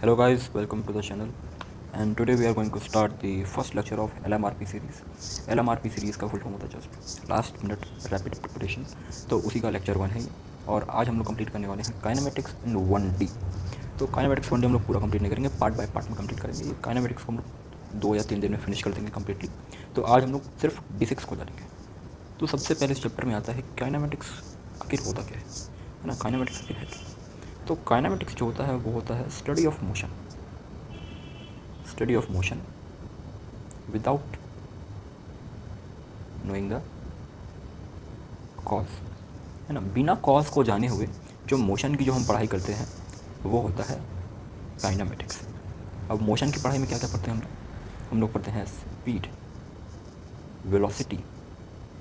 Hello guys, welcome to the channel and today we are going to start the first lecture of LMRP series. LMRP series का full form होता है just last minute rapid preparation, तो उसी का lecture 1 है ये। और आज हम लोग कंप्लीट करने वाले हैं काइनेमेटिक्स इन 1D। तो काइनेमेटिक्स 1D हम लोग पूरा कंप्लीट नहीं करेंगे, पार्ट बाय पार्ट में कंप्लीट करेंगे। ये काइनेमेटिक्स को हम लोग 2 या 3 दिन में फिनिश कर देंगे कम्प्लीटली। तो आज हम लोग सिर्फ बेसिक्स को जानेंगे। तो सबसे पहले इस चैप्टर में आता है काइनेमेटिक्स आखिर होता क्या है ना, काइनेमेटिक्स आखिर है क्या। तो काइनेमेटिक्स जो होता है वो होता है study of motion without knowing the cause, है ना। बिना कॉज को जाने हुए जो मोशन की जो हम पढ़ाई करते हैं वो होता है काइनेमेटिक्स। अब मोशन की पढ़ाई में क्या क्या पढ़ते हैं हम लोग पढ़ते हैं स्पीड, वेलोसिटी,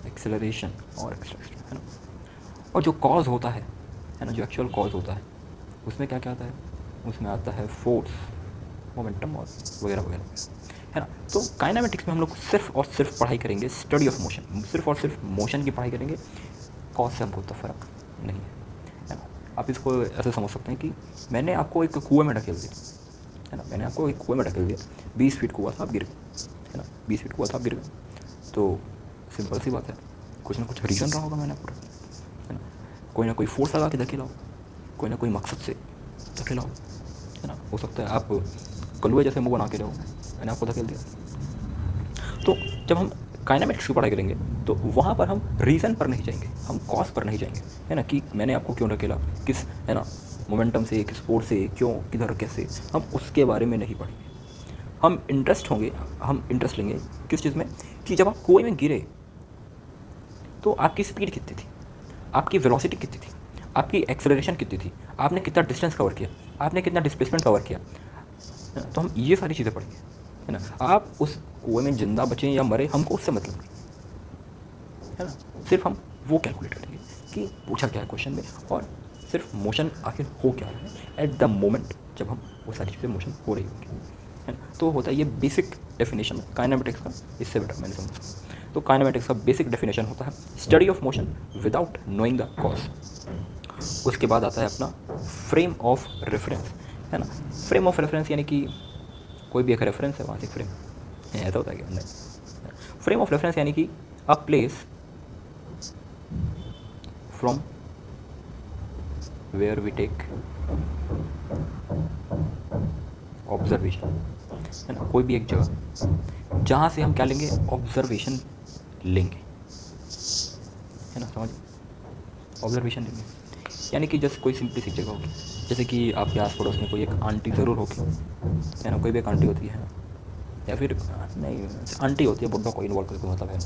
एक्सेलरेशन और एक्सट्रैक्शन, है ना। और जो कॉज होता है ना, जो एक्चुअल कॉज होता है उसमें क्या क्या आता है, उसमें आता है फोर्स, मोमेंटम और वगैरह वगैरह, है ना। तो काइनेमेटिक्स में हम लोग सिर्फ और सिर्फ पढ़ाई करेंगे स्टडी ऑफ मोशन, सिर्फ और सिर्फ मोशन की पढ़ाई करेंगे। कॉज से हमको तो फ़र्क नहीं है ना। आप इसको ऐसे समझ सकते हैं कि मैंने आपको एक कुएं में ढकेल दिया, है ना। मैंने आपको एक कुएं में ढकेल दिया, 20 फीट कुआं था, आप गिर गए, है ना। 20 फीट कुआं था, आप गिर गए। तो सिंपल सी बात है, कुछ ना कुछ रीज़न रहा होगा मैंने पूरा, है ना। कोई फोर्स लगा के धकेला हो, कोई ना कोई मकसद से धकेला हो, है ना। हो सकता है आप कलुए जैसे मुँह बना के रहो, मैंने आपको धकेल दिया। तो जब हम काइनेमेटिक्स की पढ़ाई करेंगे तो वहाँ पर हम रीज़न पर नहीं जाएंगे, हम कॉज पर नहीं जाएंगे, है ना। कि मैंने आपको क्यों धकेला, किस, है ना, मोमेंटम से, किस फोर्स से, क्यों, किधर, कैसे, हम उसके बारे में नहीं पढ़ेंगे। हम इंटरेस्ट लेंगे किस चीज़ में, कि जब आप कुएं में गिरे तो आपकी स्पीड कितनी थी, आपकी वेलोसिटी कितनी थी, आपकी एक्सेलरेशन कितनी थी, आपने कितना डिस्टेंस कवर किया, आपने कितना डिस्प्लेसमेंट कवर किया, है ना। तो हम ये सारी चीज़ें पढ़ेंगे, है ना। आप उस कुएं में जिंदा बचें या मरे, हमको उससे मतलब नहीं, है ना। सिर्फ हम वो कैलकुलेट करेंगे कि पूछा क्या है क्वेश्चन में, और सिर्फ मोशन आखिर हो क्या रहा है एट द मोमेंट जब हम वो सारी चीज़ें मोशन हो रही होंगी, है ना। तो होता है ये बेसिक डेफिनेशन काइनेमेटिक्स का, इससे बेटर मैंने समझा। तो काइनेमेटिक्स का बेसिक डेफिनेशन होता है study of motion without knowing the cause. उसके बाद आता है अपना फ्रेम ऑफ रेफरेंस, है ना। फ्रेम ऑफ रेफरेंस यानी कि कोई भी एक रेफरेंस है, वहाँ से फ्रेम ऐसा होता है क्या, नहीं। फ्रेम ऑफ रेफरेंस यानी कि a place from where we take observation, है ना। कोई भी एक जगह जहाँ से हम क्या लेंगे, ऑब्जर्वेशन लेंगे, है ना, समझ, ऑब्जर्वेशन लेंगे। यानी कि जैसे कोई सिंपली सी जगह होगी, जैसे कि आपके आस पड़ोस में कोई एक आंटी ज़रूर होगी, है ना। कोई भी एक आंटी होती है ना, या फिर नहीं, आंटी होती है, बुढ़ा को इन्वॉल्व करके मतलब, है ना,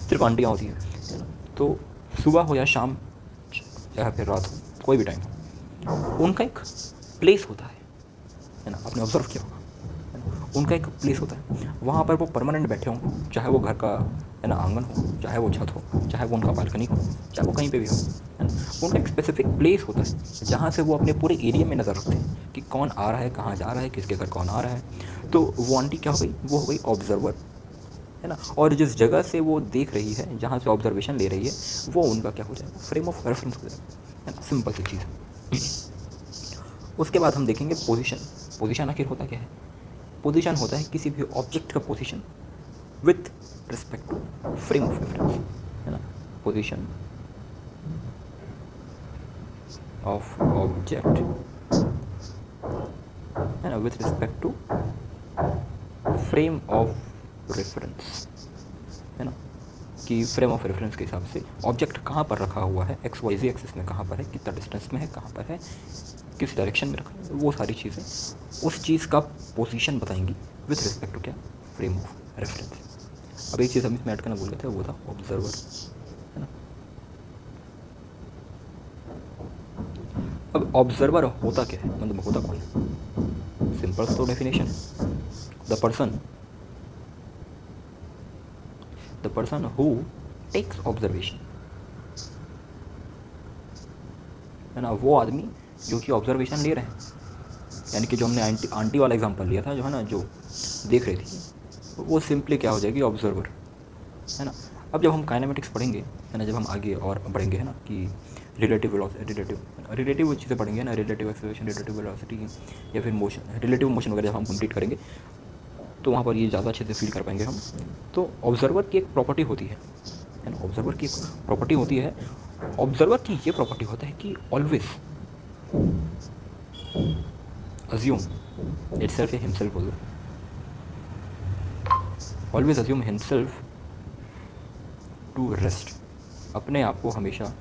सिर्फ आंटियाँ होती है ना। तो सुबह हो या शाम या फिर रात हो, कोई भी टाइम हो, उनका एक प्लेस होता है ना। आपने ऑब्जर्व किया होगा, उनका एक प्लेस होता है, वहाँ पर वो परमानेंट बैठे हों, चाहे वो घर का, है ना, आंगन हो, चाहे वो छत हो, चाहे वो उनका बालकनी हो, चाहे वो कहीं पे भी हो, है ना। उनका एक स्पेसिफिक प्लेस होता है जहाँ से वो अपने पूरे एरिया में नज़र रखते हैं कि कौन आ रहा है, कहाँ जा रहा है, किसके घर कौन आ रहा है। तो वो आंटी क्या हो गई, वो हो गई ऑब्जर्वर, है ना। और जिस जगह से वो देख रही है, जहाँ से ऑब्जर्वेशन ले रही है, वो उनका क्या हो जाएगा, फ्रेम ऑफ रेफरेंस हो जाएगा, है ना। सिंपल सी चीज़ है। उसके बाद हम देखेंगे पोजीशन आखिर होता क्या है। पोजीशन होता है किसी भी ऑब्जेक्ट का position with respect to frame of reference, है ना। पोजीशन ऑफ ऑब्जेक्ट, है ना, with respect to frame of reference, है ना। कि फ्रेम ऑफ रेफरेंस के हिसाब से ऑब्जेक्ट कहाँ पर रखा हुआ है, एक्स वाई जी एक्सिस में कहाँ पर है, कितना डिस्टेंस में है, कहाँ पर है, किस डायरेक्शन में रखा है, वो सारी चीज़ें उस चीज़ का पोजीशन बताएंगी विथ रिस्पेक्ट टू क्या, फ्रेम ऑफ रेफरेंस। अब एक चीज़ हम इसमें ऐड करना भूल गए थे, वो था ऑब्जर्वर, है ना। अब ऑब्जर्वर होता क्या है, मतलब होता कौन है। सिंपल तो definition, the person who takes observation, है ना। वो आदमी जो कि ऑब्जर्वेशन ले रहे हैं, यानी कि जो हमने आंटी वाला एग्जांपल लिया था, जो है ना, जो देख रही थी, वो सिंपली क्या हो जाएगी, ऑब्जर्वर, है ना। अब जब हम काइनेमेटिक्स पढ़ेंगे, है ना, जब हम आगे और बढ़ेंगे, है ना, कि रिलेटिव रिलेटिव चीज़ें पढ़ेंगे ना, रिलेटिव एक्सेलरेशन, रिलेटिव वेलोसिटी या फिर मोशन, रिलेटिव मोशन वगैरह जब हम कंप्लीट करेंगे तो वहाँ पर ये ज़्यादा अच्छे से फील कर पाएंगे हम। तो ऑब्जर्वर की एक प्रॉपर्टी होती है ना, ऑब्जर्वर की एक प्रॉपर्टी होती है, ऑब्जर्वर की ये प्रॉपर्टी होता है कि ऑलवेज अज्यूम इटसेल्फ या हिमसेल्फ बोलो, always assume himself to rest, अपने आप को हमेशा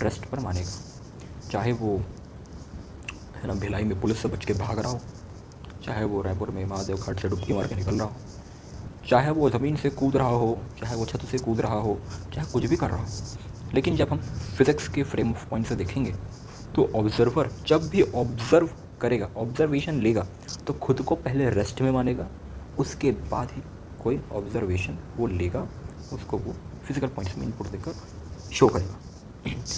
रेस्ट पर मानेगा, चाहे वो है ना भिलाई में पुलिस से बच के भाग रहा हो, चाहे वो रायपुर में महादेव घाट से डुबकी मार के निकल रहा हो, चाहे वो ज़मीन से कूद रहा हो, चाहे वो छत से कूद रहा हो, चाहे कुछ भी कर रहा हो। लेकिन जब हम फिज़िक्स के फ्रेम ऑफ पॉइंट से देखेंगे तो ऑब्जर्वर जब भी ऑब्जर्व करेगा, ऑब्जर्वेशन लेगा, तो खुद को पहले रेस्ट में मानेगा, उसके बाद ही कोई ऑब्जर्वेशन वो लेगा, उसको वो फिजिकल पॉइंट्स में इनपुट देकर शो करेगा।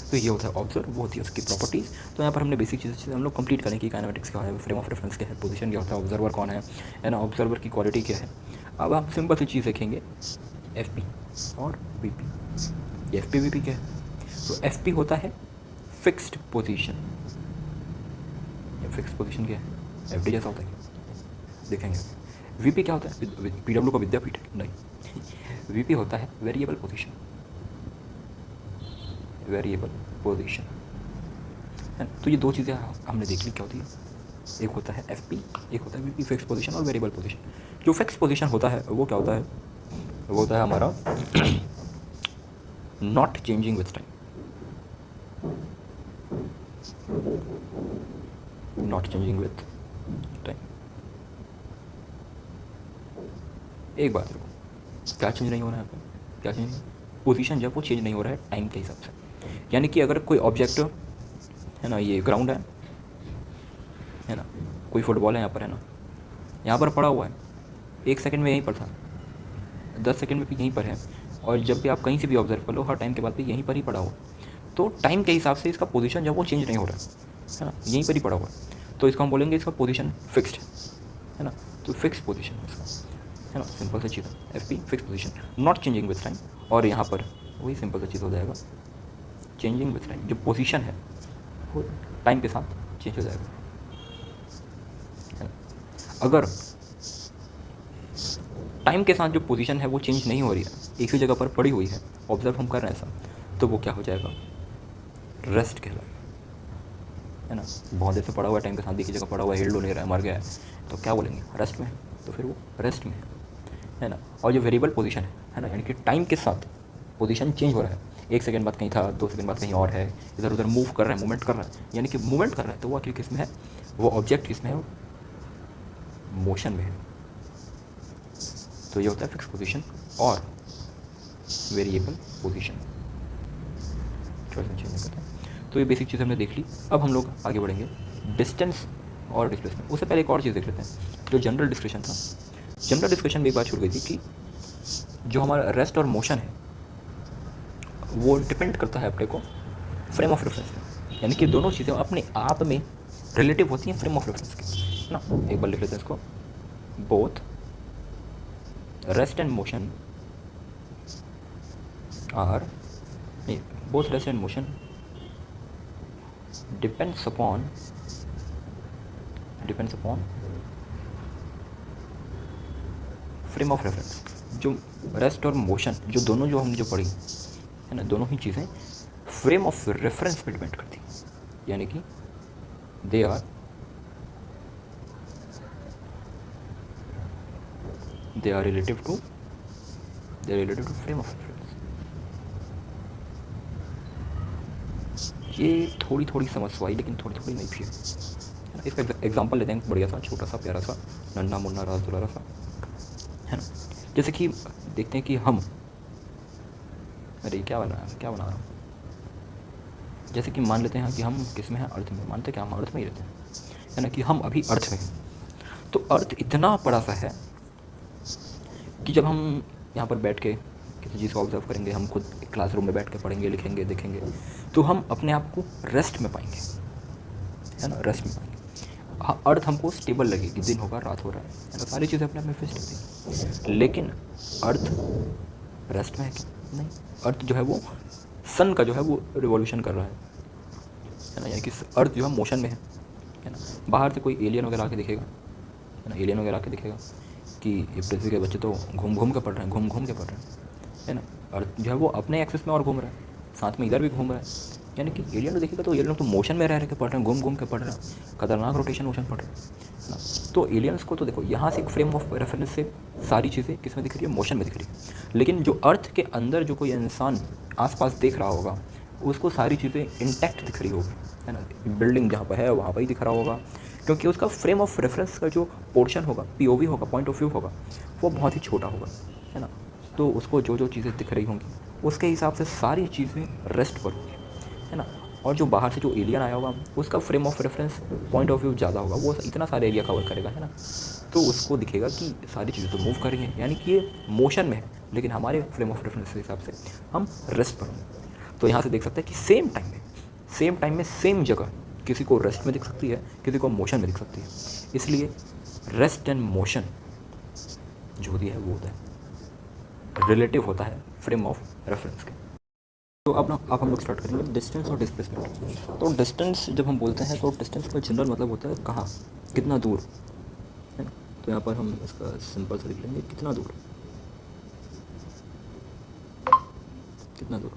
तो ये होता है ऑब्जर्व, वो होती है उसकी प्रॉपर्टीज़। तो यहाँ पर हमने बेसिक चीज़ें हम लोग कंप्लीट करें कि काइनेमेटिक्स क्या है, फ्रेम ऑफ रेफरेंस क्या है, पोजीशन क्या होता है, ऑब्जर्वर कौन है ना, ऑब्जर्वर की क्वालिटी क्या है। अब आप सिंपल सी चीज़ देखेंगे, एफ पी और V P. F P V P क्या है? तो एफ पी होता है फिक्स्ड पोजीशन। फिक्स्ड पोजीशन क्या है? एफ डी जैसा होता है, देखेंगे। वी पी क्या होता है? पी डब्ल्यू का विद्यापीठ नहीं, वी पी होता है वेरिएबल पोजीशन, वेरिएबल पोजीशन है। तो ये दो चीज़ें हमने देख ली क्या होती है, एक होता है एफ पी, एक होता है वी पी, फिक्स पोजीशन और वेरिएबल पोजीशन। जो फिक्स पोजीशन होता है वो क्या होता है? वो होता है हमारा not changing with time, not changing with time. एक बात देखो, क्या चेंज नहीं हो रहा है यहाँ पर? क्या चेंज नहीं? पोजीशन जब वो चेंज नहीं हो रहा है टाइम के हिसाब से। यानी कि अगर कोई ऑब्जेक्ट है ना, ये ग्राउंड है ना, कोई फुटबॉल है यहाँ पर, है ना, यहाँ पर पड़ा हुआ है, 1 सेकंड में यहीं पर था, 10 सेकंड में भी यहीं पर है, और जब भी आप कहीं से भी ऑब्जर्व कर लो, हर टाइम के बाद भी यहीं पर ही पड़ा हुआ। तो टाइम के हिसाब से इसका पोजीशन जब वो चेंज नहीं हो रहा है ना, यहीं पर ही पड़ा हुआ है, तो इसको हम बोलेंगे इसका पोजीशन फिक्स्ड है ना। तो फिक्स पोजीशन है इसका, है ना, सिंपल सा चीज़ है, F P fix position, not changing with time. और यहाँ पर वही सिंपल सा चीज़ हो जाएगा, चेंजिंग विथ टाइम। जो पोजीशन है वो टाइम के साथ चेंज हो जाएगा, है ना। अगर टाइम के साथ जो पोजीशन है वो चेंज नहीं हो रही है, एक ही जगह पर पड़ी हुई है, ऑब्जर्व हम कर रहे हैं ऐसा, तो वो क्या हो जाएगा? रेस्ट कहलाएगा, है ना। बहुत देर से पड़ा हुआ है, टाइम के साथ एक ही जगह पड़ा हुआ है, हिल नहीं रहा है, मर गया है, तो क्या बोलेंगे? रेस्ट में है। तो फिर वो रेस्ट में है ना। और जो वेरिएबल पोजीशन है ना, यानी कि टाइम के साथ पोजीशन चेंज हो रहा है, 1 सेकंड बाद कहीं था, 2 सेकंड बाद कहीं और है, इधर उधर मूव कर रहा है, मूवमेंट कर रहा है, यानी कि मूवमेंट कर रहा है, तो वो आखिर किस में है? वो ऑब्जेक्ट किस में है? मोशन में है। तो ये होता है फिक्स पोजीशन और वेरिएबल पोजीशन, चॉइस में चेंज करते हैं। तो ये बेसिक चीज़ हमने देख ली। अब हम लोग आगे बढ़ेंगे डिस्टेंस और डिस्प्लेसमेंट। उससे पहले एक और चीज़ देख लेते हैं, जो जनरल डिस्कशन था। जनरल डिस्कशन में एक बात छूट गई थी कि जो हमारा रेस्ट और मोशन है वो डिपेंड करता है अपने को फ्रेम ऑफ रेफरेंस में, यानी कि दोनों चीज़ें अपने आप में रिलेटिव होती हैं फ्रेम ऑफ रेफरेंस के, है ना। एक बार लिख लेते हैं इसको, both rest and motion are, नहीं, both rest and motion depends upon frame of reference. जो रेस्ट और मोशन, जो दोनों जो हमने जो पढ़ी है ना, दोनों ही चीज़ें फ्रेम ऑफ रेफरेंस पे डिपेंड करती हैं, यानी कि they are relative to frame of reference. ये थोड़ी समझ आई, लेकिन थोड़ी नहीं भी है ना। इसका एग्जांपल लेते हैं, बढ़िया सा, छोटा सा, प्यारा सा, नन्ना मुन्ना राज दुलारा सा, है ना। जैसे कि देखते हैं कि हम, अरे क्या बना रहा हूँ, जैसे कि मान लेते हैं कि हम किस में हैं? अर्थ में। मानते हैं कि हम अर्थ में ही रहते हैं, है ना, कि हम अभी अर्थ में हैं। तो अर्थ इतना बड़ा सा है कि जब हम यहाँ पर बैठ के किसी चीज़ को ऑब्जर्व करेंगे, हम खुद क्लासरूम में बैठ के पढ़ेंगे, लिखेंगे, देखेंगे, तो हम अपने आप को रेस्ट में पाएंगे, है ना, रेस्ट में पाएंगे। हाँ, अर्थ हमको स्टेबल लगेगी, दिन होगा, रात हो रहा है ना, सारी चीज़ें अपने आप में फिक्स होती हैं। लेकिन अर्थ रेस्ट में है क्या? नहीं। अर्थ जो है वो सन का जो है वो रिवॉल्यूशन कर रहा है, है ना, यानी कि अर्थ जो है मोशन में है ना। बाहर से कोई एलियन वगैरह आके दिखेगा, है ना, एलियन वगैरह आके दिखेगा कि ये पृथ्वी के बच्चे तो घूम घूम के पढ़ रहे हैं, घूम घूम के पढ़ रहे हैं, है ना। अर्थ जो है वो अपने एक्सिस में और घूम रहा है, साथ में इधर भी घूम रहा है, यानी कि एलियन को देखेगा तो एलियन तो मोशन में रह के पढ़ रहे हैं, घूम घूम के पढ़ रहे हैं, खतरनाक रोटेशन मोशन पढ़ रहे हैं ना। तो एलियंस को तो देखो यहाँ से एक फ्रेम ऑफ रेफरेंस से सारी चीज़ें किस में दिख रही है, मोशन में दिख रही है। लेकिन जो अर्थ के अंदर जो कोई इंसान आसपास देख रहा होगा उसको सारी चीज़ें इंटैक्ट दिख रही होगी, है ना। बिल्डिंग जहाँ पर है वहाँ पर ही दिख रहा होगा, क्योंकि उसका फ्रेम ऑफ रेफरेंस का जो पोर्शन होगा, पीओवी होगा, पॉइंट ऑफ व्यू होगा, वो बहुत ही छोटा होगा, है ना। तो उसको जो जो चीज़ें दिख रही होंगी उसके हिसाब से सारी चीज़ें रेस्ट पर होंगी, है ना। और जो बाहर से जो एलियन आया होगा उसका frame of reference point of view ज़्यादा होगा, वो इतना सारा एरिया कवर करेगा, है ना। तो उसको दिखेगा कि सारी चीज़ें तो मूव कर रही हैं, यानी कि ये मोशन में है, लेकिन हमारे फ्रेम ऑफ रेफरेंस के हिसाब से हम रेस्ट पर होंगे। तो यहाँ से देख सकते हैं कि सेम टाइम में सेम जगह किसी को रेस्ट में दिख सकती है, किसी को मोशन में दिख सकती है। इसलिए रेस्ट एंड मोशन जो होती है वो होता है रिलेटिव होता है फ्रेम ऑफ रेफरेंस के। तो अब हम लोग स्टार्ट करेंगे डिस्टेंस और डिस्प्लेसमेंट। तो डिस्टेंस जब हम बोलते हैं तो डिस्टेंस का जनरल मतलब होता है कहाँ, कितना दूर, है ना। तो यहाँ पर हम इसका सिंपल से लिख लेंगे कितना दूर, कितना दूर।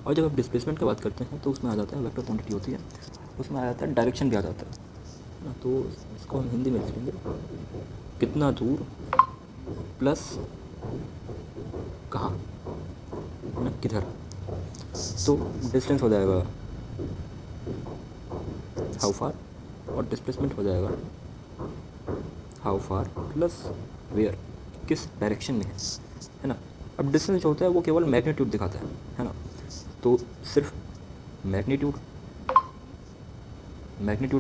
और जब आप डिस्प्लेसमेंट की बात करते हैं तो उसमें आ जाता है वेक्टर क्वांटिटी होती है, उसमें आ जाता है डायरेक्शन भी आ जाता है ना। तो इसको हम हिंदी में लिख लेंगे कितना दूर प्लस कहाँ, ना किधर। तो डिस्टेंस हो जाएगा हाउ फार, और डिस्प्लेसमेंट हो जाएगा हाउ फार प्लस वेयर, किस डायरेक्शन में है ना। अब डिस्टेंस जो होता है वो केवल मैग्नीट्यूड दिखाता है ना। तो सिर्फ मैग्नीट्यूड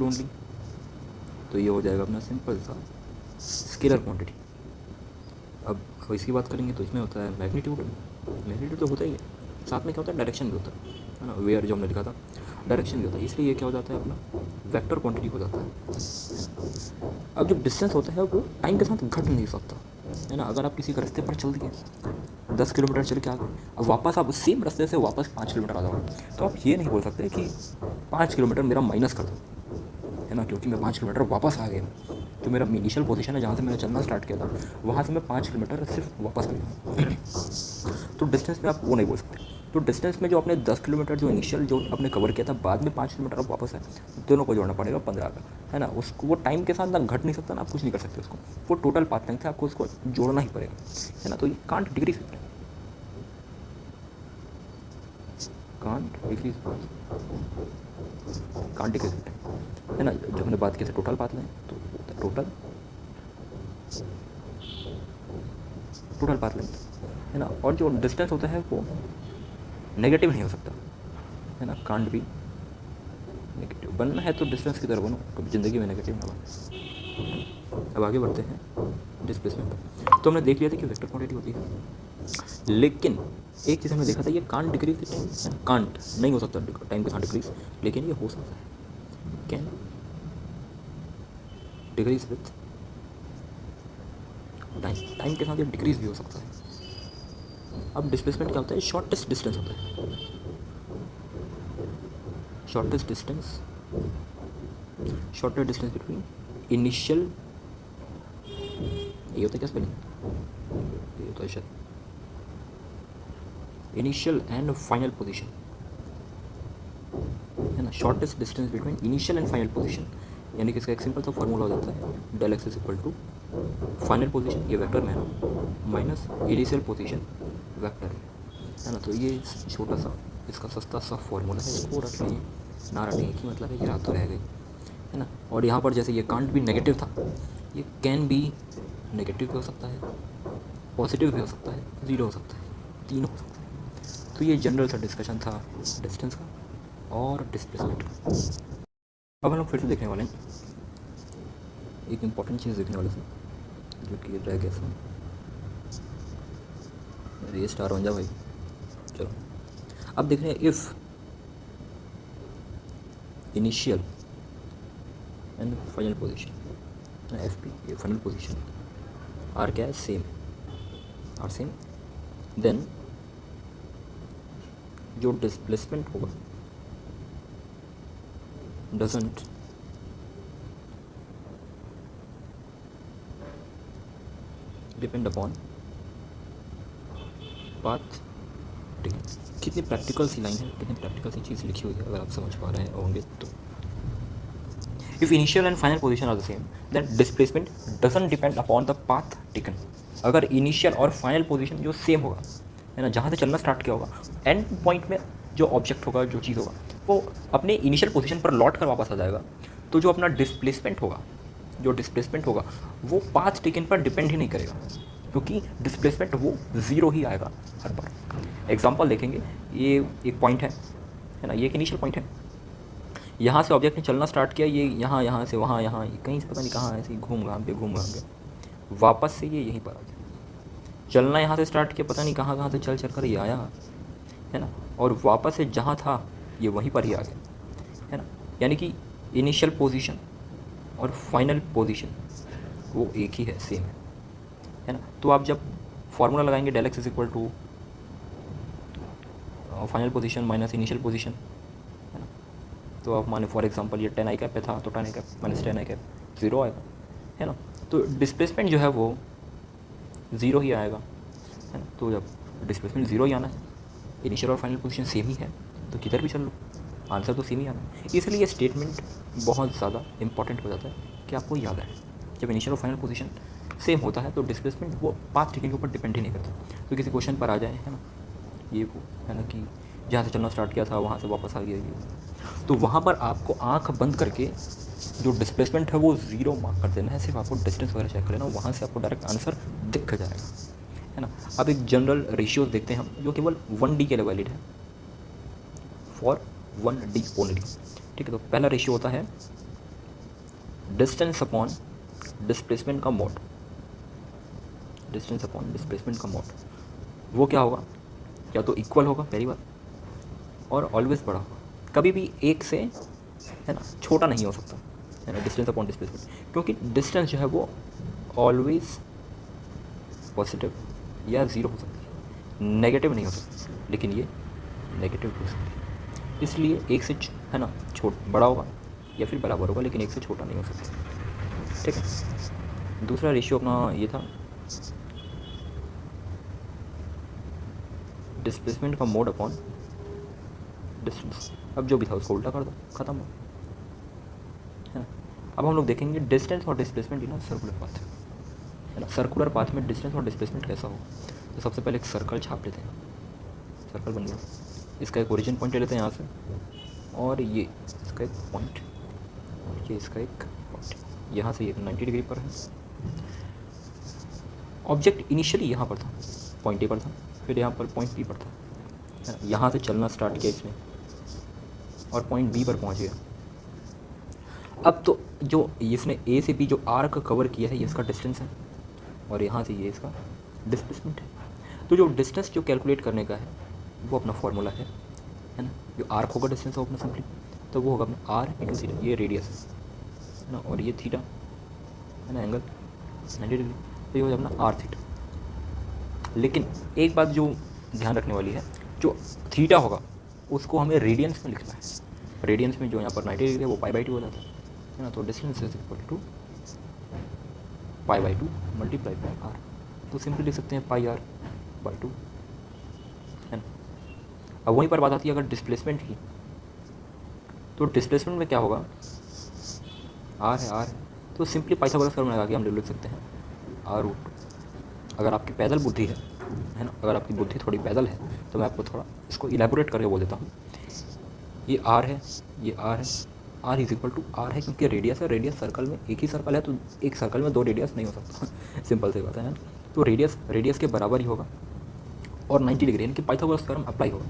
ओनली, तो ये हो जाएगा अपना सिंपल सा स्केलर क्वांटिटी। अब इसकी बात करेंगे तो इसमें होता है मैग्नीट्यूड तो होता ही है, साथ में क्या होता है डायरेक्शन भी होता है ना। वेयर जो हमने लिखा था डायरेक्शन भी होता है, इसलिए ये क्या हो जाता है अपना वेक्टर क्वांटिटी हो जाता है। अब जो डिस्टेंस होता है वो टाइम के साथ घट नहीं सकता, है ना। अगर आप किसी के रास्ते पर चल दिए 10 किलोमीटर चल के आ गए, अब वापस आप सेम रास्ते से वापस 5 किलोमीटर आ जाओगे, तो आप ये नहीं बोल सकते कि 5 किलोमीटर मेरा माइनस कर दो, है ना, क्योंकि मैं 5 किलोमीटर वापस आ गया। जो मेरा इनिशियल पोजीशन है जहाँ से मैंने चलना स्टार्ट किया था वहाँ से मैं 5 किलोमीटर सिर्फ वापस आ गया। तो डिस्टेंस में आप वो नहीं बोल सकते। तो डिस्टेंस में जो आपने 10 किलोमीटर जो इनिशियल जो आपने कवर किया था, बाद में 5 किलोमीटर आप वापस आए, दोनों को जोड़ना पड़ेगा 15 का, है ना। उसको वो टाइम के साथ ना घट नहीं सकता ना आप कुछ नहीं कर सकते उसको, वो टोटल पाथ लेंथ है, आपको उसको जोड़ना ही पड़ेगा, है ना। तो ये कांट डिक्रीज है ना। जब हमने बात की थी टोटल पाथ लेंथ, तो टोटल पाथ लेंथ, है ना। और जो डिस्टेंस होता है वो नेगेटिव नहीं हो सकता, है ना। कांट भी नेगेटिव बनना है तो डिस्टेंस की तरह बनो, कभी ज़िंदगी में नेगेटिव ना बनो। अब आगे बढ़ते हैं डिस्प्लेसमेंट पर। तो हमने देख लिया था कि वेक्टर क्वांटिटी होती है, लेकिन एक चीज़ हमने देखा था ये can't decrease with time, can't नहीं हो सकता टाइम के साथ डिक्रीज, लेकिन ये हो सकता है, कैन डिक्रीज विथ टाइम के साथ ये डिक्रीज भी हो सकता है। अब डिस्प्लेसमेंट क्या होता है, शॉर्टेस्ट डिस्टेंस होता है, शॉर्टेस्ट डिस्टेंस बिटवीन इनिशियल, ये होता है क्या स्पेलिंग, ये होता है शायद इनिशियल एंड फाइनल पोजीशन, है ना। Shortest distance between initial and final position, यानी कि इसका एक सिंपल सा फॉर्मूला हो जाता है del x is equal to final position, ये वेक्टर में है, माइनस इनिशियल पोजीशन वेक्टर है ना। तो ये छोटा सा इसका सस्ता सा फॉर्मूला है, इसको रख लें ना रखें कि मतलब है कि रात तो रह गई, है ना। और यहाँ पर जैसे ये कांट भी नेगेटिव था, ये कैन भी नेगेटिव भी हो सकता है, पॉजिटिव भी हो सकता है, ज़ीरो हो सकता है, तीन हो सकता है। तो ये जनरल सा डिस्कशन था डिस्टेंस का और डिस्प्लेसमेंट का। अब हम लोग फिर से देखने वाले हैं एक इम्पॉर्टेंट चीज़ देखने वाले थे जो कि रह गया था। ये स्टार बन जा भाई। चलो अब देख रहे हैं if initial and final position, F P ये फाइनल पोजीशन आर क्या है, सेम, देन जो डिस्प्लेसमेंट होगा doesn't depend upon path taken। कितनी प्रैक्टिकल सी लाइन है, कितनी प्रैक्टिकल सी चीज़ लिखी हुई है, अगर आप समझ पा रहे होंगे तो। If initial and final position are the same then displacement doesn't depend upon the path taken. अगर इनिशियल और फाइनल पोजिशन जो सेम होगा, है ना, जहाँ से चलना स्टार्ट किया होगा, एंड पॉइंट में जो ऑब्जेक्ट होगा, जो चीज़ होगा, वो अपने इनिशियल पोजीशन पर लौट कर वापस आ जाएगा। तो जो अपना डिस्प्लेसमेंट होगा, वो पाथ टेकन पर डिपेंड ही नहीं करेगा, क्योंकि डिस्प्लेसमेंट वो ज़ीरो ही आएगा हर बार। एग्जांपल देखेंगे, ये एक पॉइंट है ना, ये एक इनिशियल पॉइंट है। यहाँ से ऑब्जेक्ट ने चलना स्टार्ट किया, ये यहाँ से वहाँ, यहाँ कहीं से पता नहीं कहाँ, ऐसे ही घूम घाम के वापस से ये यहीं पर आ गया। चलना यहाँ से स्टार्ट किया, पता नहीं कहाँ से चल कर ये आया, है ना, और वापस से जहाँ था ये वहीं पर ही आ गया, है ना। यानी कि इनिशियल पोजीशन और फाइनल पोजीशन वो एक ही है, सेम है ना। तो आप जब फार्मूला लगाएंगे del x is equal to final position minus initial position, है ना, तो आप माने फॉर एग्जांपल ये 10 आई कैप पे था, तो 10 आई कैप माइनस 10 आई कैप 0 आएगा, है ना। तो डिस्प्लेसमेंट जो है वो 0 ही आएगा, है ना। तो जब डिस्प्लेसमेंट 0 ही आना है, इनिशियल और फाइनल पोजीशन सेम ही है, तो किधर भी चल लो आंसर तो सेम ही आना है। इसलिए ये स्टेटमेंट बहुत ज़्यादा इंपॉर्टेंट हो जाता है कि आपको याद रहे, जब इनिशियल और फाइनल पोजीशन सेम होता है तो डिस्प्लेसमेंट वो पाथ टेकन के ऊपर डिपेंड ही नहीं करता। तो किसी क्वेश्चन पर आ जाए, है ना, ये वो, है ना, कि जहाँ से चलना स्टार्ट किया था वहाँ से वापस आ गया ये, तो वहाँ पर आपको आँख बंद करके जो डिस्प्लेसमेंट है वो 0 मार्क कर देना है। सिर्फ आपको डिस्टेंस वगैरह चेक कर लेना, वहाँ से आपको डायरेक्ट आंसर दिख जाएगा, है ना। अब एक जनरल रेशियोज देखते हैं हम, जो केवल 1D के लिए वैलिड है, फॉर 1D ओनली, ठीक है। तो पहला रेशियो होता है डिस्टेंस अपॉन डिस्प्लेसमेंट का मोड। डिस्टेंस अपॉन डिस्प्लेसमेंट का मोड वो क्या होगा, या तो इक्वल होगा पहली बात, और ऑलवेज बड़ा होगा, कभी भी एक से, है ना, छोटा नहीं हो सकता, है ना, डिस्टेंस अपॉन डिस्प्लेसमेंट, क्योंकि डिस्टेंस जो है वो ऑलवेज पॉजिटिव या 0 हो सकती है, नेगेटिव नहीं हो सकती, लेकिन ये नेगेटिव हो सकती है। इसलिए एक से, है ना, बड़ा होगा या फिर बराबर होगा, लेकिन एक से छोटा नहीं हो सकता, ठीक है। दूसरा रेशियो अपना ये था डिस्प्लेसमेंट का मोड अपॉन डिस्टेंस। अब जो भी था उसको उल्टा कर दो, ख़त्म हो, है ना। अब हम लोग देखेंगे डिस्टेंस और डिस्प्लेसमेंट इन सर्कुलर पाथ, है ना। सर्कुलर पाथ में डिस्टेंस और डिस्प्लेसमेंट कैसा हो, तो सबसे पहले एक सर्कल छाप लेते हैं, सर्कल बन गया, इसका एक ओरिजिन पॉइंट ले लेते हैं यहाँ से, और ये इसका एक पॉइंट, और ये इसका एक पॉइंट, यहाँ से ये 90 डिग्री पर है। ऑब्जेक्ट इनिशियली यहाँ पर था, पॉइंट ए पर था, फिर यहाँ पर पॉइंट बी पर था, है ना। यहाँ से चलना स्टार्ट किया इसने और पॉइंट बी पर पहुँच गया। अब तो जो इसने ए से बी जो आर्क कवर किया है ये इसका डिस्टेंस है, और यहाँ से ये इसका डिस्प्लेसमेंट है। तो जो डिस्टेंस जो कैलकुलेट करने का है वो अपना फॉर्मूला है ना। जो आर्क होगा डिस्टेंस होगा अपना सिंपली, तो वो होगा अपना आर इंटू थीटा, ये रेडियस है ना, और ये थीटा है ना, एंगल 90 डिग्री, तो ये हो जाए अपना आर थीटा। लेकिन एक बात जो ध्यान रखने वाली है, जो थीटा होगा उसको हमें रेडियंस में लिखना है। रेडियंस में जो यहाँ पर 90 डिग्री है वो π/2 हो जाता है ना। तो distance is equal to π/2 multiply by r, तो सिंपली लिख सकते हैं πr/2, है ना। अब वहीं पर बात आती है अगर डिस्प्लेसमेंट की, तो डिस्प्लेसमेंट में क्या होगा, आर है, तो सिंपली पाइथागोरस थ्योरम लगा के हम लिख सकते हैं r√2। अगर आपकी पैदल बुद्धि है ना, अगर आपकी बुद्धि थोड़ी पैदल है तो मैं आपको थोड़ा इसको इलेबोरेट करके बोल देता हूँ। ये आर है, ये आर है, r is equal to r है क्योंकि रेडियस है, रेडियस सर्कल में एक ही सर्कल है तो एक सर्कल में 2 रेडियस नहीं हो सकता सिंपल सी बात है ना। तो रेडियस के बराबर ही होगा, और 90 डिग्री यानी कि पाइथागोरस थ्योरम अप्लाई होगा,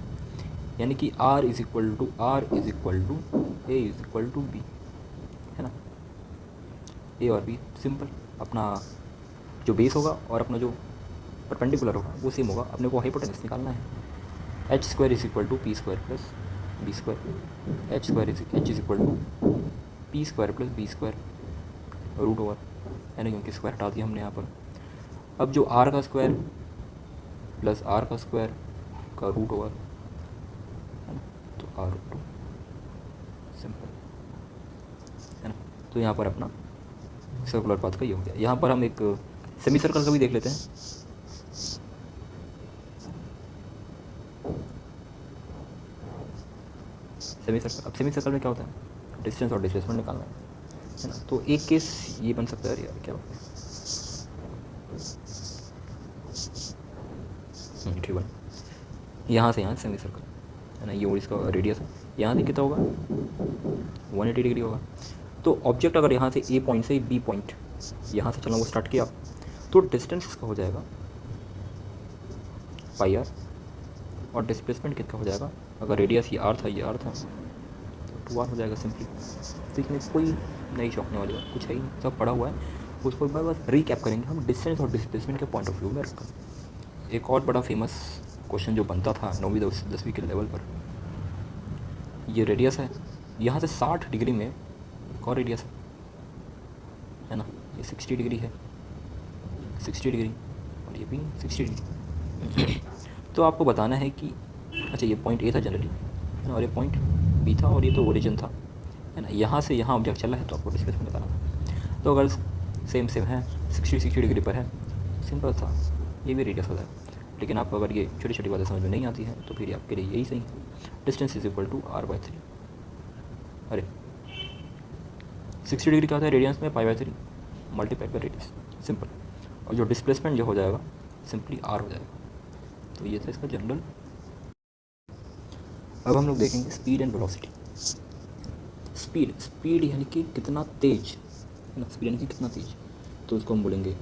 यानी कि r is equal to a is equal to b, है ना। ए और बी सिंपल, अपना जो बेस होगा और अपना जो परपेंडिकुलर होगा वो सेम होगा, अपने को हाइपोटेनस निकालना है। h² is equal to p² plus b², h is equal to p² plus b² root over, है ना, क्योंकि स्क्वायर हटा दिया हमने यहाँ पर। अब जो r का स्क्वायर प्लस r का स्क्वायर का रूट ओवर, है ना, तो r√2 सिंपल, तो यहाँ पर अपना सर्कुलर पाथ का ये हो गया। यहाँ पर हम एक सेमी सर्कल का भी देख लेते हैं। सेमी सर्कल, अब सेमी सर्कल में क्या होता है, डिस्टेंस और डिस्प्लेसमेंट निकालना है ना। तो एक केस ये बन सकता है, यार क्या होता है, ठीक है, यहाँ से यहाँ सेमी सर्कल है ना, ये और इसका रेडियस है, यहाँ से कितना होगा 180 डिग्री होगा। तो ऑब्जेक्ट अगर यहाँ से ए पॉइंट से बी पॉइंट यहाँ से चलना वो स्टार्ट किया, तो डिस्टेंस इसका हो जाएगा पाई आर, और डिस्प्लेसमेंट कितना हो जाएगा, अगर रेडियस ये आर था, ये आर था, तो 2r हो जाएगा सिंपली। तो इसमें कोई नहीं चौंकने वाली बात कुछ है ही नहीं, सब पढ़ा हुआ है। उसको एक बार बस रिकैप करेंगे हम डिस्टेंस और डिस्प्लेसमेंट के पॉइंट ऑफ व्यू में रखकर। एक और बड़ा फेमस क्वेश्चन जो बनता था 9वीं 10वीं के लेवल पर, ये रेडियस है, यहाँ से 60 डिग्री में एक और रेडियस है ना, ये 60 डिग्री है, 60 डिग्री, और ये भी 60 डिग्री। तो आपको बताना है कि अच्छा ये पॉइंट ए था जनरली है ना, और ये पॉइंट बी था, और ये तो ओरिजिन था है ना, यहाँ से यहाँ ऑब्जेक्ट चला है, तो आपको डिस्प्लेसमेंट बताना था। तो अगर सेम है 60 डिग्री पर है, सिंपल था, ये भी रेडियस होता है। लेकिन आपको अगर ये छोटी छोटी बातें समझ में नहीं आती हैं, तो फिर आपके लिए यही सही है, distance is equal to r/3। अरे 60 डिग्री क्या होता है रेडियंस में, π/3 मल्टीप्लाई बाय रेडियस, सिंपल। और जो डिस्प्लेसमेंट जो हो जाएगा सिंपली r हो जाएगा। तो ये था इसका जनरल। अब हम लोग देखेंगे स्पीड एंड वेलोसिटी। स्पीड यानी कि कितना तेज है ना, स्पीड यानी कि कितना तेज, तो उसको हम बोलेंगे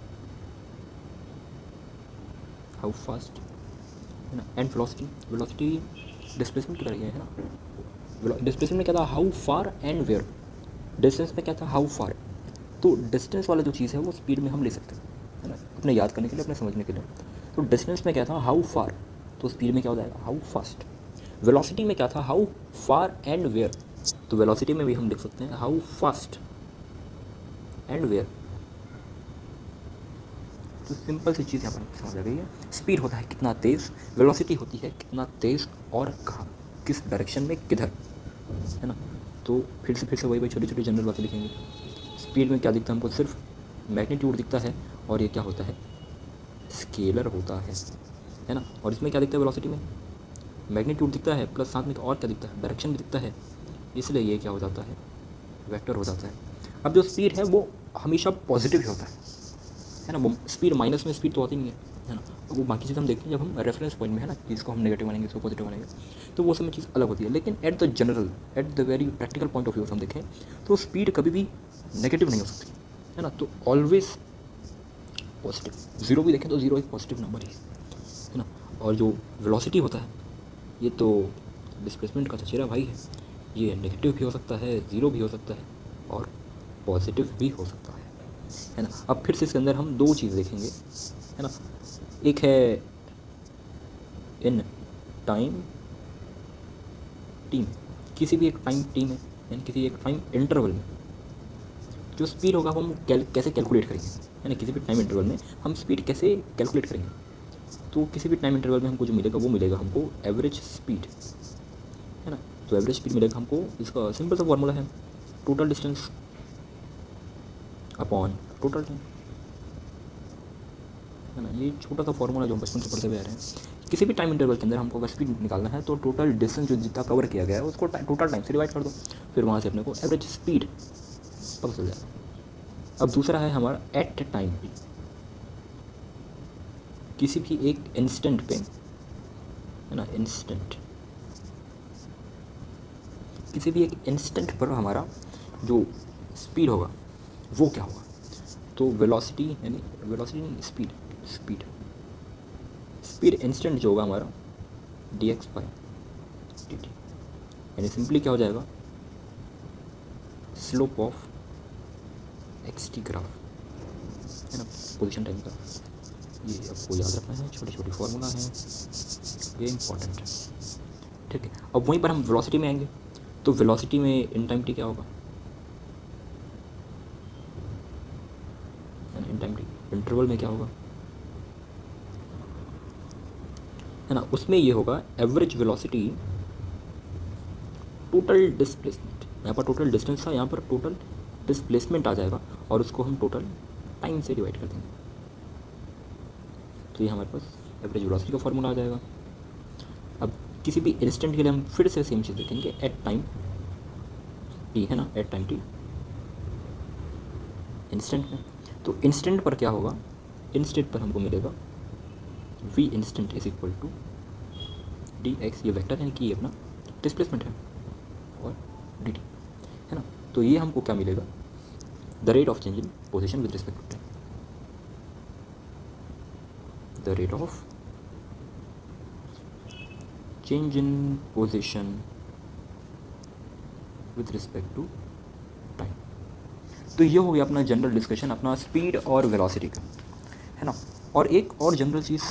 हाउ फास्ट है ना। एंड वेलोसिटी डिस्प्लेसमेंट की तरह है ना। डिस्प्लेसमेंट में क्या था, how far and where, distance में क्या था, हाउ फार। तो डिस्टेंस वाला जो चीज़ है वो स्पीड में हम ले सकते हैं है ना, अपने याद करने के लिए, अपने समझने के लिए। तो डिस्टेंस में क्या था, हाउ फार, तो स्पीड में क्या हो जाएगा, हाउ फास्ट। वेलोसिटी में क्या था, हाउ फार एंड वेयर, तो वेलोसिटी में भी हम लिख सकते हैं हाउ फास्ट एंड वेयर। तो सिंपल सी चीज़ यहाँ पर समझ आ गई है। स्पीड होता है कितना तेज़, वेलोसिटी होती है कितना तेज़ और कहाँ, किस डायरेक्शन में, किधर है ना। तो फिर से वही छोटी छोटी जनरल बातें लिखेंगे। स्पीड में क्या दिखता है हमको, सिर्फ मैग्नीट्यूड दिखता है, और ये क्या होता है, स्केलर होता है ना। और इसमें क्या दिखता है, वेलोसिटी में मैग्नीट्यूड दिखता है, प्लस साथ में और क्या दिखता है, डायरेक्शन भी दिखता है, इसलिए ये क्या हो जाता है, वेक्टर हो जाता है। अब जो स्पीड है वो हमेशा पॉजिटिव ही होता है ना, वो स्पीड माइनस में स्पीड तो होती नहीं है ना। वो बाकी चीज़ हम देखते हैं जब हम रेफरेंस पॉइंट में है ना, जिसको हम नेगेटिव मानेंगे, इसको पॉजिटिव मानेंगे, तो वो सब चीज़ अलग होती है। लेकिन at the general, at the very practical point of view हम देखें तो स्पीड कभी भी नेगेटिव नहीं हो सकती है ना, तो ऑलवेज पॉजिटिव। ज़ीरो भी देखें तो ज़ीरो एक पॉजिटिव नंबर ही है ना। और जो वेलोसिटी होता है, ये तो डिस्प्लेसमेंट का चचेरा भाई है, ये नेगेटिव भी हो सकता है, ज़ीरो भी हो सकता है, और पॉजिटिव भी हो सकता है ना। अब फिर से इसके अंदर हम दो चीज़ देखेंगे है ना, एक है इन टाइम टी में, किसी भी एक टाइम टी में यानी किसी एक टाइम इंटरवल में जो स्पीड होगा वो हम कैसे कैलकुलेट करेंगे है ना। किसी भी टाइम इंटरवल में हम स्पीड कैसे कैलकुलेट करेंगे, तो किसी भी टाइम इंटरवल में हमको जो मिलेगा वो मिलेगा हमको एवरेज स्पीड है ना। तो एवरेज स्पीड मिलेगा हमको, इसका सिंपल सा फार्मूला है total distance upon total time है ना। ये छोटा सा फार्मूला जो हम बचपन से पढ़ते हुए आ रहे हैं। किसी भी टाइम इंटरवल के अंदर हमको अगर स्पीड निकालना है तो टोटल डिस्टेंस जो जितना कवर किया गया है उसको टोटल टाइम से डिवाइड कर दो, फिर वहाँ से अपने को एवरेज स्पीड पता चल जाएगा। अब दूसरा है हमारा एट टाइम, किसी भी एक इंस्टेंट पे है ना, इंस्टेंट, किसी भी एक इंस्टेंट पर हमारा जो स्पीड होगा वो क्या होगा, तो वेलोसिटी यानी वेलोसिटी नहीं स्पीड, स्पीड इंस्टेंट जो होगा हमारा dx/dt, यानी सिंपली क्या हो जाएगा, स्लोप ऑफ xt ग्राफ है ना, पोजीशन टाइम का। ये आपको याद रखना है, छोटी छोटी फार्मूला है, ये इंपॉर्टेंट है, ठीक है। अब वहीं पर हम वेलोसिटी में आएंगे, तो वेलोसिटी में इन टाइम टी क्या होगा, इन टाइम टी इंटरवल में क्या होगा है ना, उसमें ये होगा एवरेज वेलोसिटी टोटल डिस्प्लेसमेंट। यहाँ पर टोटल डिस्टेंस था, यहाँ पर टोटल डिस्प्लेसमेंट आ जाएगा और उसको हम टोटल टाइम से डिवाइड कर देंगे। तो ये हमारे पास एवरेज वेलोसिटी का फॉर्मूला आ जाएगा। अब किसी भी इंस्टेंट के लिए हम फिर से सेम चीज़ देखेंगे एट टाइम टी, है ना, एट टाइम टी इंस्टेंट में। तो इंस्टेंट पर क्या होगा, इंस्टेंट पर हमको मिलेगा v instant is equal to d x, ये वेक्टर है कि ये अपना डिस्प्लेसमेंट है, और डी टी, है ना। तो ये हमको क्या मिलेगा, the rate of change in position with respect to time, the rate of change in position with respect to time. तो ये हो गया अपना जनरल डिस्कशन अपना स्पीड और वेलोसिटी का, है ना। और एक और जनरल चीज़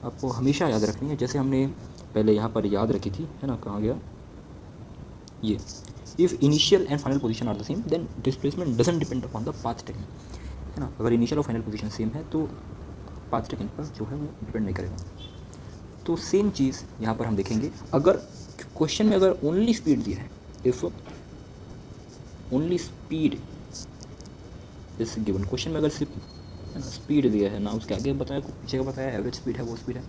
आपको हमेशा याद रखनी है, जैसे हमने पहले यहाँ पर याद रखी थी, है ना, कहाँ गया ये, if initial and final position are the same then displacement doesn't depend upon the path taken, है ना। अगर इनिशियल और फाइनल पोजीशन सेम है तो पाथ टेकन पर जो है वो डिपेंड नहीं करेगा। तो सेम चीज़ यहाँ पर हम देखेंगे, अगर क्वेश्चन में अगर ओनली स्पीड दिया है, इफ़ ओनली स्पीड इस गिवन क्वेश्चन में अगर सिर्फ, है ना, स्पीड दिया है ना, उसके आगे बताया, पीछे का बताया, एवरेज स्पीड है, वो स्पीड है,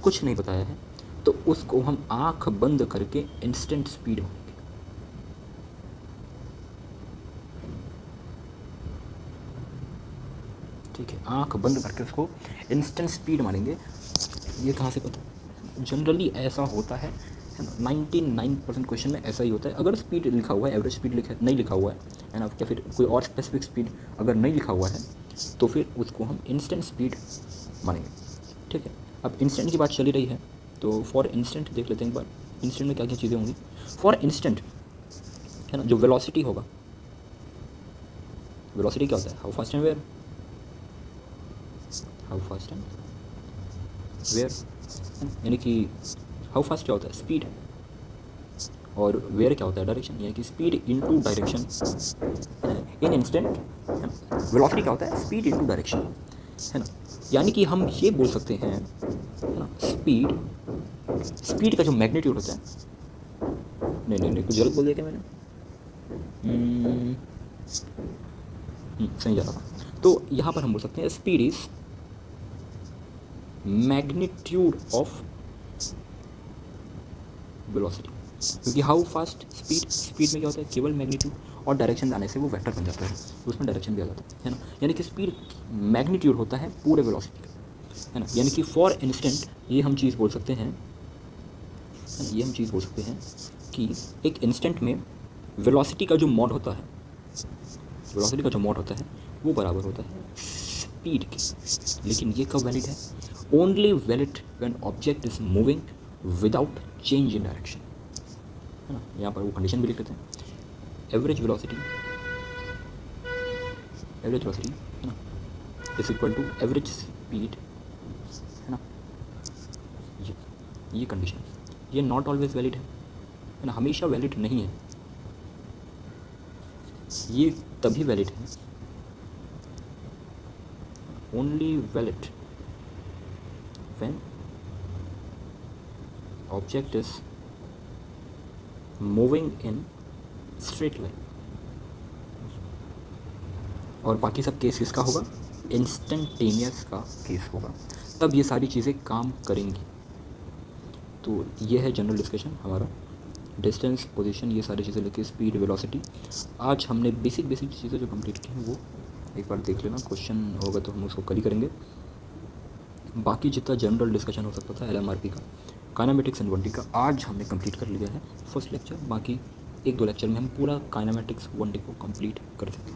कुछ नहीं बताया है, तो उसको हम आँख बंद करके इंस्टेंट स्पीड मानेंगे। ठीक है, आँख बंद करके उसको इंस्टेंट स्पीड मानेंगे। ये कहाँ से पता, जनरली ऐसा होता है ना, 99% क्वेश्चन में ऐसा ही होता है। अगर स्पीड लिखा हुआ है, एवरेज स्पीड नहीं लिखा हुआ है ना, या फिर कोई और स्पेसिफिक स्पीड अगर नहीं लिखा हुआ है, तो फिर उसको हम इंस्टेंट स्पीड मानेंगे। ठीक है, अब इंस्टेंट की बात चली रही है, तो फॉर इंस्टेंट देख लेते हैं एक बार, इंस्टेंट में क्या क्या चीज़ें होंगी। फॉर इंस्टेंट, है ना, जो वेलोसिटी होगा, वेलोसिटी क्या होता है, how fast and where, how fast and where, यानी कि हाउ फास्ट क्या होता है, स्पीड, और वेयर क्या होता है, डायरेक्शन, यानी कि speed into direction in instant. Velocity क्या होता है, स्पीड इनटू डायरेक्शन, है ना। यानी कि हम ये बोल सकते हैं, है ना, स्पीड का जो मैग्नीट्यूड होता है, नहीं कुछ गलत बोल दिया क्या मैंने, सही जा रहा था। तो यहाँ पर हम बोल सकते हैं speed is magnitude of velocity, क्योंकि हाउ फास्ट स्पीड में क्या होता है, केवल मैग्नीट्यूड, और डायरेक्शन आने से वो वेक्टर बन जाता है, उसमें डायरेक्शन भी आ जाता है ना। यानी कि स्पीड मैग्नीट्यूड होता है पूरे वेलोसिटी का, है ना। यानी कि फॉर इंस्टेंट ये हम चीज़ बोल सकते हैं, ये हम चीज़ बोल सकते हैं कि एक इंस्टेंट में वेलोसिटी का जो मॉड होता है, वेलोसिटी का जो मॉड होता है वो बराबर होता है स्पीड के। लेकिन ये कब वैलिड है, only valid when object is moving without change in direction, है ना। यहाँ पर वो कंडीशन भी लिख लेते हैं, एवरेज वेलोसिटी है ना, is equal to average speed, है ना। ये कंडीशन, ये नॉट ऑलवेज वैलिड है ना, हमेशा वैलिड नहीं है। ये तभी वैलिड है, only valid when object is moving in straight line, और बाकी सब केस किसका होगा, इंस्टेंटेनियस का केस होगा, तब ये सारी चीज़ें काम करेंगी। तो ये है जनरल डिस्कशन हमारा, डिस्टेंस, पोजीशन, ये सारी चीज़ें लेके स्पीड, वेलोसिटी। आज हमने बेसिक चीज़ें जो कंप्लीट की हैं वो एक बार देख लेना, क्वेश्चन होगा तो हम उसको कल ही करेंगे। बाकी जितना जनरल डिस्कशन हो सकता था LMRP का, काइनेमेटिक्स एंड 1D का, आज हमने कंप्लीट कर लिया है फर्स्ट लेक्चर। बाकी 1-2 लेक्चर में हम पूरा काइनेमेटिक्स 1D को कंप्लीट कर देंगे।